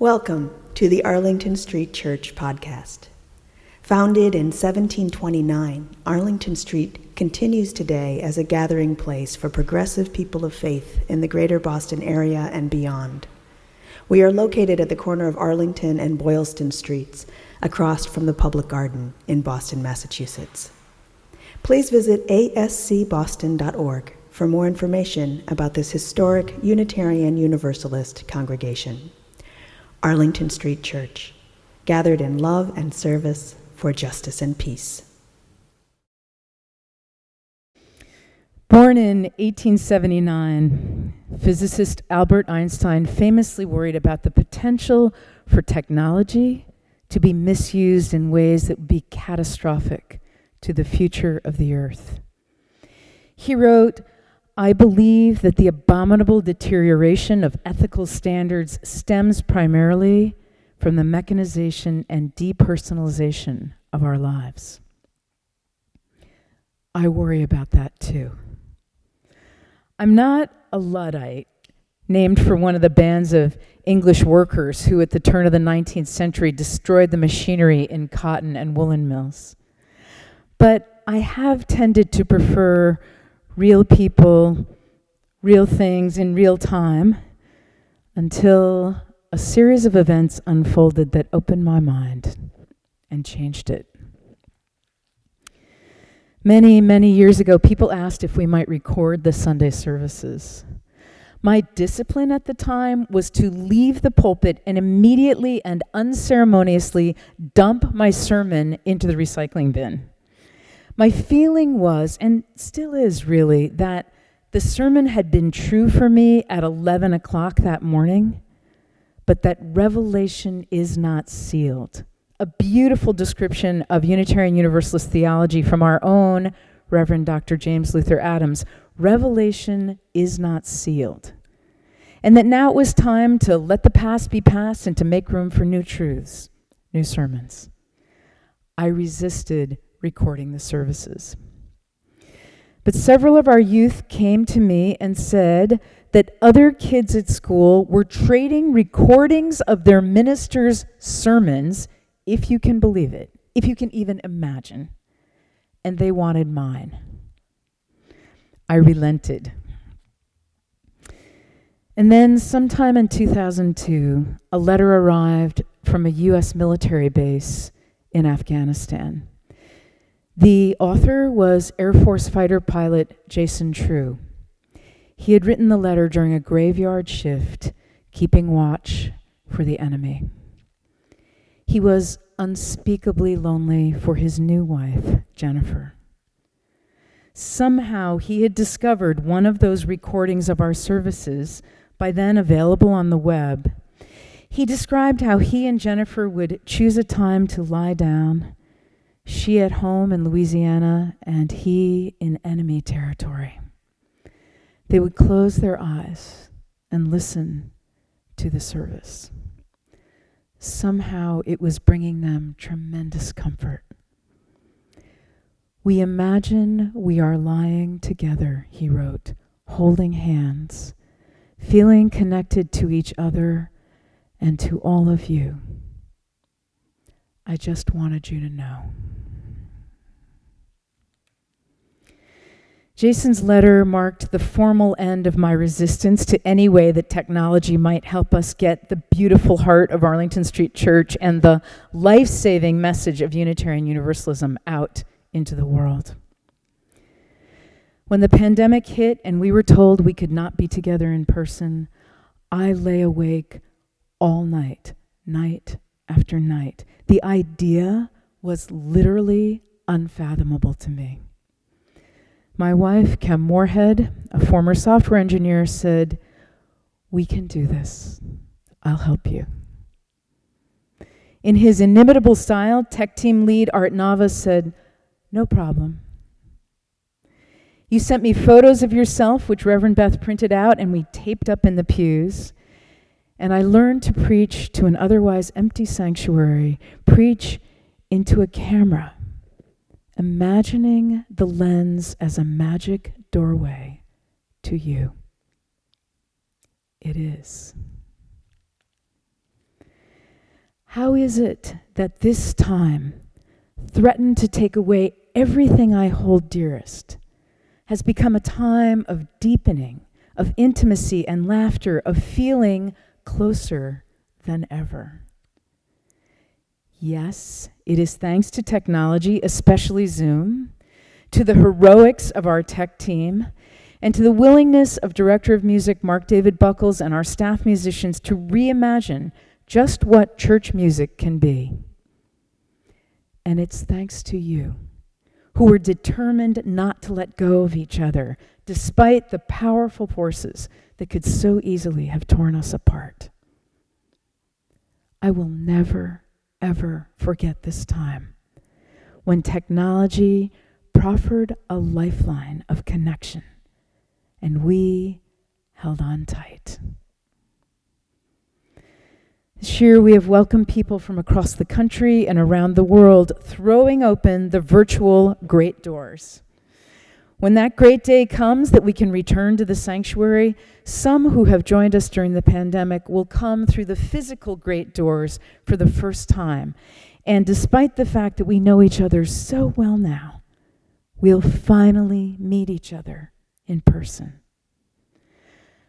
Welcome to the Arlington Street Church podcast. Founded in 1729, Arlington Street continues today as a gathering place for progressive people of faith in the greater Boston area and beyond. We are located at the corner of Arlington and Boylston Streets, across from the Public Garden in Boston, Massachusetts. Please visit ascboston.org for more information about this historic Unitarian Universalist congregation. Arlington Street Church, gathered in love and service for justice and peace. Born in 1879, physicist Albert Einstein famously worried about the potential for technology to be misused in ways that would be catastrophic to the future of the earth. He wrote, "I believe that the abominable deterioration of ethical standards stems primarily from the mechanization and depersonalization of our lives." I worry about that too. I'm not a Luddite, named for one of the bands of English workers who at the turn of the 19th century destroyed the machinery in cotton and woolen mills. But I have tended to prefer real people, real things in real time, until a series of events unfolded that opened my mind and changed it. Many, many years ago, people asked if we might record the Sunday services. My discipline at the time was to leave the pulpit and immediately and unceremoniously dump my sermon into the recycling bin. My feeling was, and still is really, that the sermon had been true for me at 11 o'clock that morning, but that revelation is not sealed. A beautiful description of Unitarian Universalist theology from our own Reverend Dr. James Luther Adams. Revelation is not sealed. And that now it was time to let the past be past and to make room for new truths, new sermons. I resisted recording the services. But several of our youth came to me and said that other kids at school were trading recordings of their ministers' sermons, if you can believe it, if you can even imagine, and they wanted mine. I relented. And then sometime in 2002, a letter arrived from a U.S. military base in Afghanistan. The author was Air Force fighter pilot Jason True. He had written the letter during a graveyard shift, keeping watch for the enemy. He was unspeakably lonely for his new wife, Jennifer. Somehow he had discovered one of those recordings of our services, by then available on the web. He described how he and Jennifer would choose a time to lie down, she at home in Louisiana and he in enemy territory. They would close their eyes and listen to the service. Somehow it was bringing them tremendous comfort. "We imagine we are lying together," he wrote, "holding hands, feeling connected to each other and to all of you. I just wanted you to know." Jason's letter marked the formal end of my resistance to any way that technology might help us get the beautiful heart of Arlington Street Church and the life-saving message of Unitarian Universalism out into the world. When the pandemic hit and we were told we could not be together in person, I lay awake all night, night after night. The idea was literally unfathomable to me. My wife, Kim Moorhead, a former software engineer, said, "We can do this. I'll help you." In his inimitable style, tech team lead Art Navas said, "No problem." You sent me photos of yourself, which Reverend Beth printed out and we taped up in the pews. And I learned to preach to an otherwise empty sanctuary, preach into a camera, imagining the lens as a magic doorway to you. It is. How is it that this time threatened to take away everything I hold dearest has become a time of deepening, of intimacy and laughter, of feeling closer than ever? Yes, it is thanks to technology, especially Zoom, to the heroics of our tech team, and to the willingness of Director of Music Mark David Buckles and our staff musicians to reimagine just what church music can be. And it's thanks to you, who were determined not to let go of each other, despite the powerful forces that could so easily have torn us apart. I will never, ever forget this time when technology proffered a lifeline of connection, and we held on tight. This year, we have welcomed people from across the country and around the world, throwing open the virtual great doors. When that great day comes that we can return to the sanctuary, some who have joined us during the pandemic will come through the physical great doors for the first time. And despite the fact that we know each other so well now, we'll finally meet each other in person.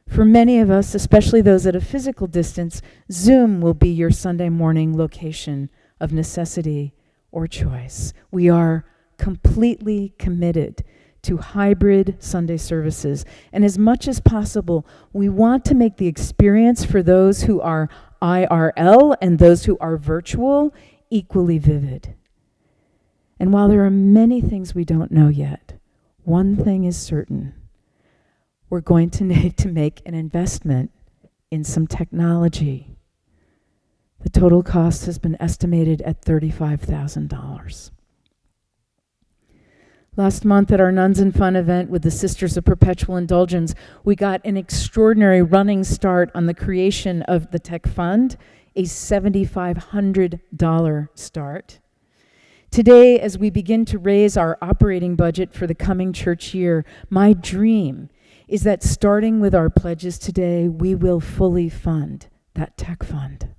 For many of us, especially those at a physical distance, Zoom will be your Sunday morning location of necessity or choice. We are completely committed to hybrid Sunday services, and as much as possible, we want to make the experience for those who are IRL and those who are virtual equally vivid. And while there are many things we don't know yet, one thing is certain. We're going to need to make an investment in some technology. The total cost has been estimated at $35,000. Last month at our Nuns and Fun event with the Sisters of Perpetual Indulgence, we got an extraordinary running start on the creation of the Tech Fund, a $7,500 start. Today, as we begin to raise our operating budget for the coming church year, my dream is that starting with our pledges today, we will fully fund that Tech Fund.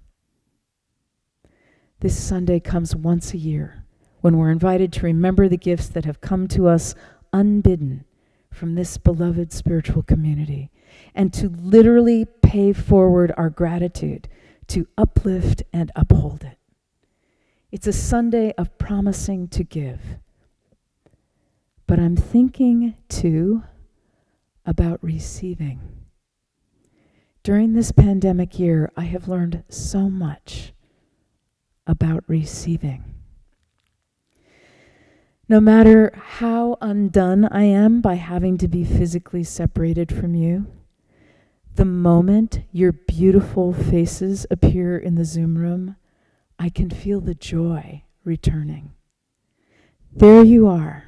This Sunday comes once a year when we're invited to remember the gifts that have come to us unbidden from this beloved spiritual community, and to literally pay forward our gratitude to uplift and uphold it. It's a Sunday of promising to give. But I'm thinking, too, about receiving. During this pandemic year, I have learned so much about receiving. No matter how undone I am by having to be physically separated from you, the moment your beautiful faces appear in the Zoom room, I can feel the joy returning. There you are,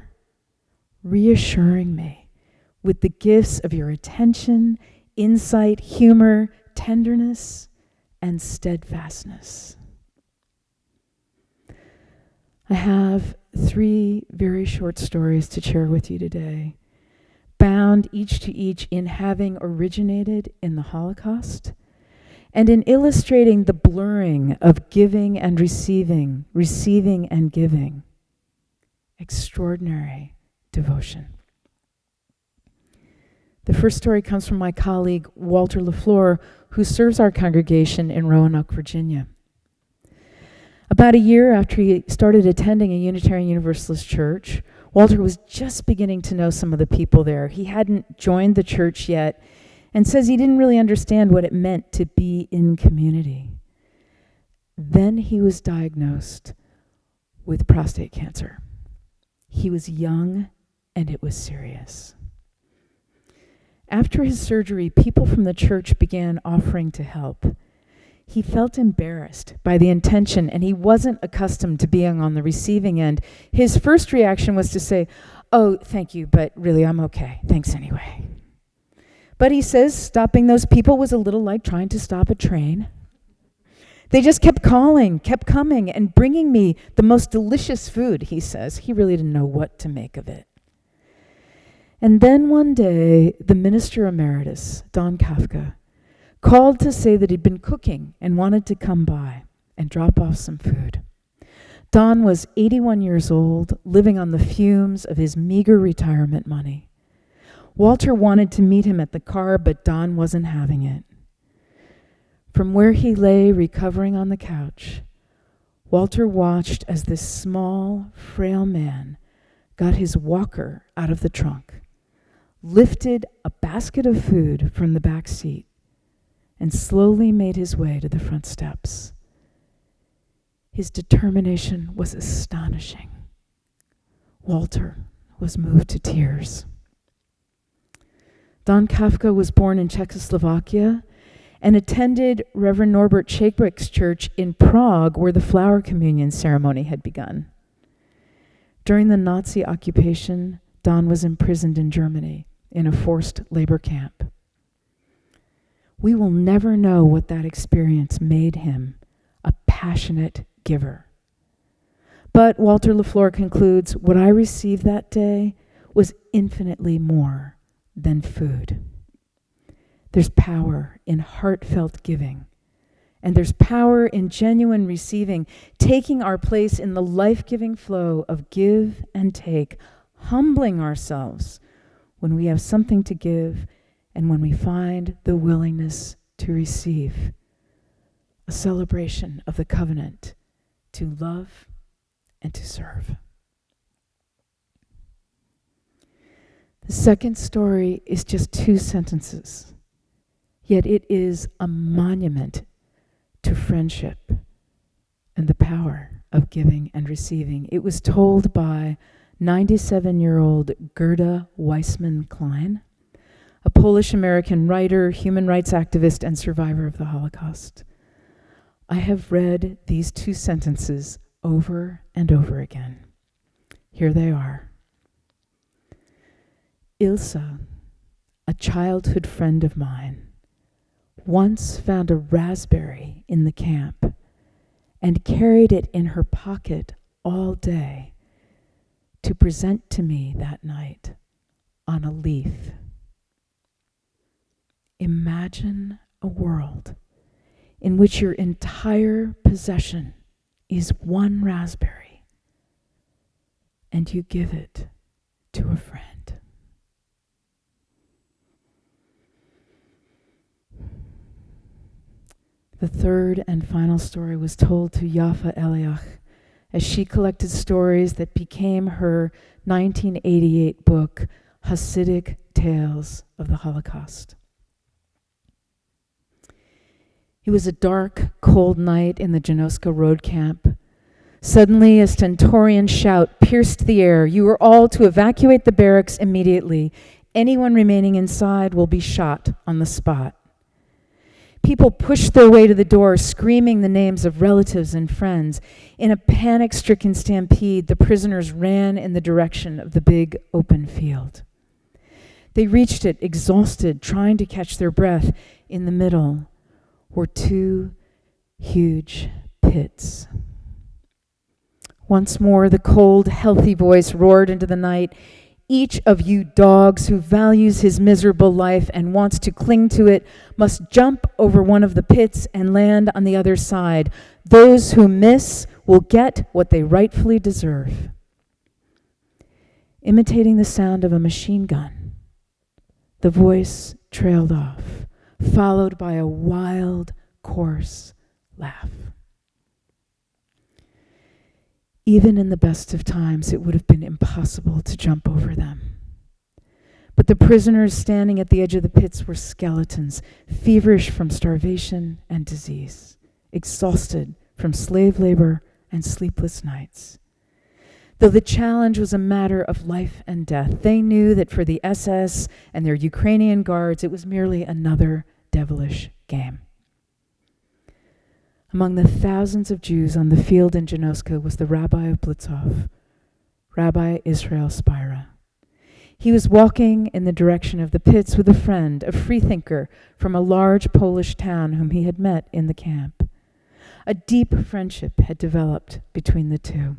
reassuring me with the gifts of your attention, insight, humor, tenderness, and steadfastness. I have 3 very short stories to share with you today, bound each to each in having originated in the Holocaust and in illustrating the blurring of giving and receiving, receiving and giving. Extraordinary devotion. The first story comes from my colleague, Walter LaFleur, who serves our congregation in Roanoke, Virginia. About a year after he started attending a Unitarian Universalist church, Walter was just beginning to know some of the people there. He hadn't joined the church yet, and says he didn't really understand what it meant to be in community. Then he was diagnosed with prostate cancer. He was young, and it was serious. After his surgery, people from the church began offering to help. He felt embarrassed by the intention, and he wasn't accustomed to being on the receiving end. His first reaction was to say, "Oh, thank you, but really I'm okay. Thanks anyway." But he says stopping those people was a little like trying to stop a train. They just kept calling, kept coming, and bringing me the most delicious food, he says. He really didn't know what to make of it. And then one day, the minister emeritus, Don Kafka, called to say that he'd been cooking and wanted to come by. and drop off some food. Don was 81 years old, living on the fumes of his meager retirement money. Walter wanted to meet him at the car, but Don wasn't having it. From where he lay recovering on the couch, Walter watched as this small, frail man got his walker out of the trunk, lifted a basket of food from the back seat, and slowly made his way to the front steps. His determination was astonishing. Walter was moved to tears. Don Kafka was born in Czechoslovakia and attended Reverend Norbert Chapek's church in Prague, where the flower communion ceremony had begun. During the Nazi occupation, Don was imprisoned in Germany in a forced labor camp. We will never know what that experience made him a passionate giver. But Walter LaFleur concludes, what I received that day was infinitely more than food. There's power in heartfelt giving, and there's power in genuine receiving, taking our place in the life-giving flow of give and take, humbling ourselves when we have something to give and when we find the willingness to receive. A celebration of the covenant to love and to serve. The second story is just 2 sentences, yet it is a monument to friendship and the power of giving and receiving. It was told by 97-year-old Gerda Weissman Klein, a Polish-American writer, human rights activist, and survivor of the Holocaust. I have read these 2 sentences over and over again. Here they are. Ilsa, a childhood friend of mine, once found a raspberry in the camp and carried it in her pocket all day to present to me that night on a leaf. Imagine a world in which your entire possession is one raspberry and you give it to a friend. The third and final story was told to Yafa Eliach as she collected stories that became her 1988 book, Hasidic Tales of the Holocaust. It was a dark, cold night in the Janoska road camp. Suddenly, a stentorian shout pierced the air. You are all to evacuate the barracks immediately. Anyone remaining inside will be shot on the spot. People pushed their way to the door, screaming the names of relatives and friends. In a panic-stricken stampede, the prisoners ran in the direction of the big open field. They reached it, exhausted, trying to catch their breath. In the middle were 2 huge pits. Once more, the cold, healthy voice roared into the night. Each of you dogs who values his miserable life and wants to cling to it must jump over one of the pits and land on the other side. Those who miss will get what they rightfully deserve. Imitating the sound of a machine gun, the voice trailed off, followed by a wild, coarse laugh. Even in the best of times, it would have been impossible to jump over them. But the prisoners standing at the edge of the pits were skeletons, feverish from starvation and disease, exhausted from slave labor and sleepless nights. Though the challenge was a matter of life and death, they knew that for the SS and their Ukrainian guards, it was merely another devilish game. Among the thousands of Jews on the field in Janoska was the rabbi of Blitzhof, Rabbi Israel Spira. He was walking in the direction of the pits with a friend, a freethinker from a large Polish town whom he had met in the camp. A deep friendship had developed between the two.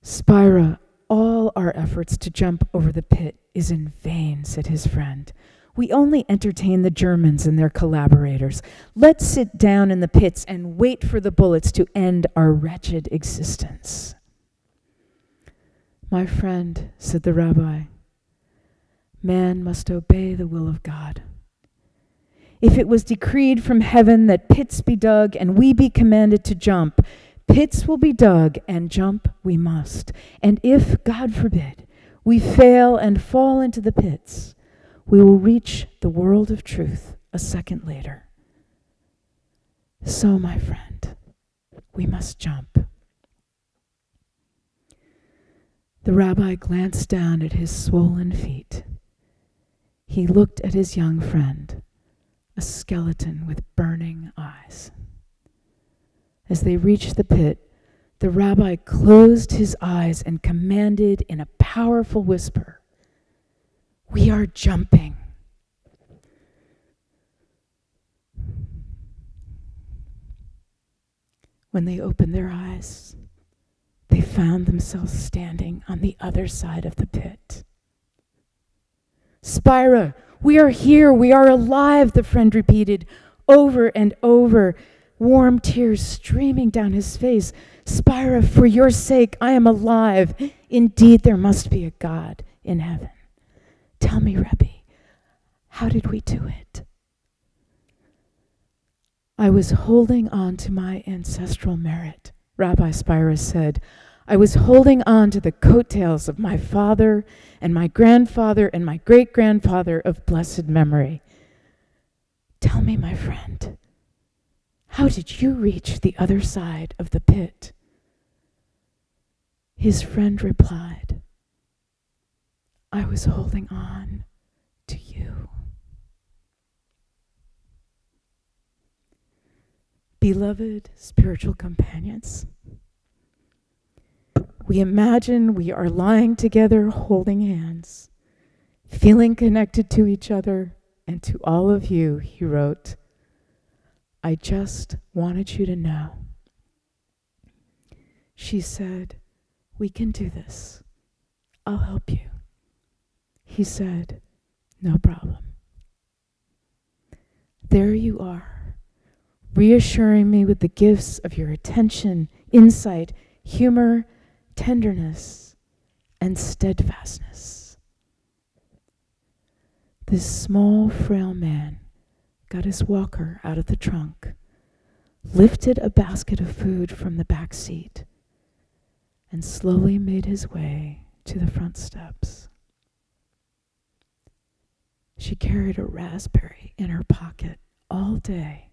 Spira, all our efforts to jump over the pit is in vain, said his friend. We only entertain the Germans and their collaborators. Let's sit down in the pits and wait for the bullets to end our wretched existence. My friend, said the rabbi, man must obey the will of God. If it was decreed from heaven that pits be dug and we be commanded to jump, pits will be dug and jump we must. And if, God forbid, we fail and fall into the pits, we will reach the world of truth a second later. So, my friend, we must jump. The rabbi glanced down at his swollen feet. He looked at his young friend, a skeleton with burning eyes. As they reached the pit, the rabbi closed his eyes and commanded in a powerful whisper, "We are jumping." When they opened their eyes, they found themselves standing on the other side of the pit. "Spira, we are here, we are alive," the friend repeated over and over, warm tears streaming down his face. "Spira, for your sake, I am alive. Indeed, there must be a God in heaven. Tell me, Rebbe, how did we do it?" "I was holding on to my ancestral merit," Rabbi Spira said. "I was holding on to the coattails of my father and my grandfather and my great-grandfather of blessed memory. Tell me, my friend, how did you reach the other side of the pit?" His friend replied, "I was holding on to you." Beloved spiritual companions, we imagine we are lying together holding hands, feeling connected to each other and to all of you, he wrote. "I just wanted you to know." She said, "We can do this. I'll help you." He said, "No problem." There you are, reassuring me with the gifts of your attention, insight, humor, tenderness, and steadfastness. This small, frail man got his walker out of the trunk, lifted a basket of food from the back seat, and slowly made his way to the front steps. She carried a raspberry in her pocket all day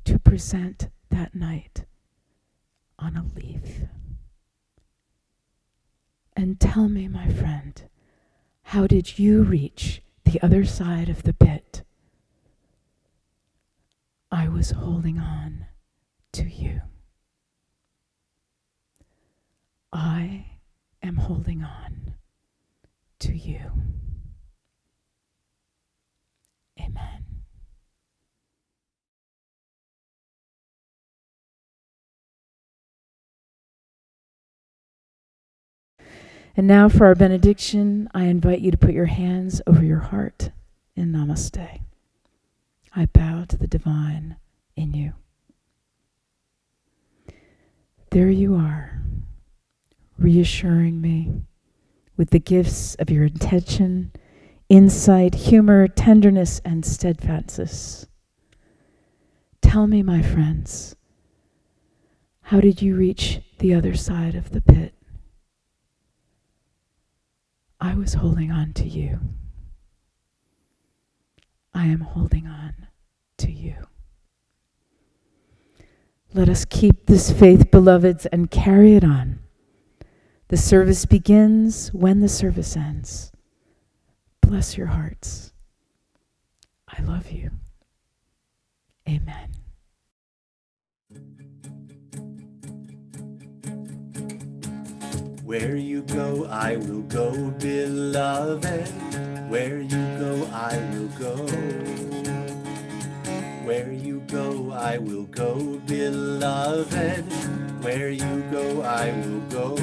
to present that night on a leaf. And tell me, my friend, how did you reach the other side of the pit? I was holding on to you. I am holding on to you. Amen. And now for our benediction, I invite you to put your hands over your heart in Namaste. I bow to the divine in you. There you are, reassuring me with the gifts of your attention, insight, humor, tenderness, and steadfastness. Tell me, my friends, how did you reach the other side of the pit? I was holding on to you. I am holding on to you. Let us keep this faith, beloveds, and carry it on. The service begins when the service ends. Bless your hearts. I love you. Amen. Where you go, I will go, beloved. Where you go, I will go. Where you go, I will go, beloved. Where you go, I will go.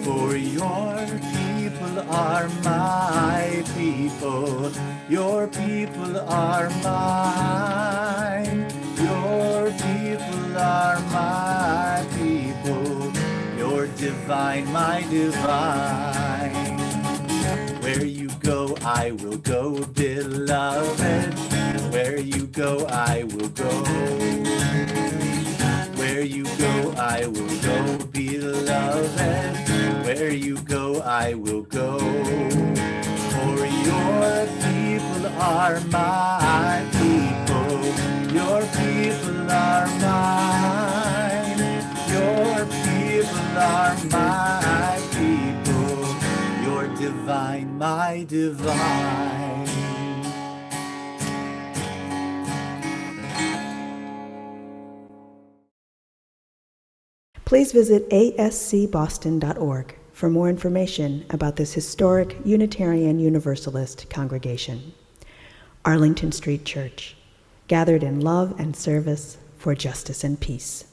For your people are my people, your people are mine. Your people are my people, you're divine, my divine. Where you go, I will go, beloved. Where you go, I will go. Where you go, I will go, beloved. Where you go, I will go. For your people are my people, your people are mine. Your people are my people, you're divine, my divine. Please visit ascboston.org for more information about this historic Unitarian Universalist congregation. Arlington Street Church, gathered in love and service for justice and peace.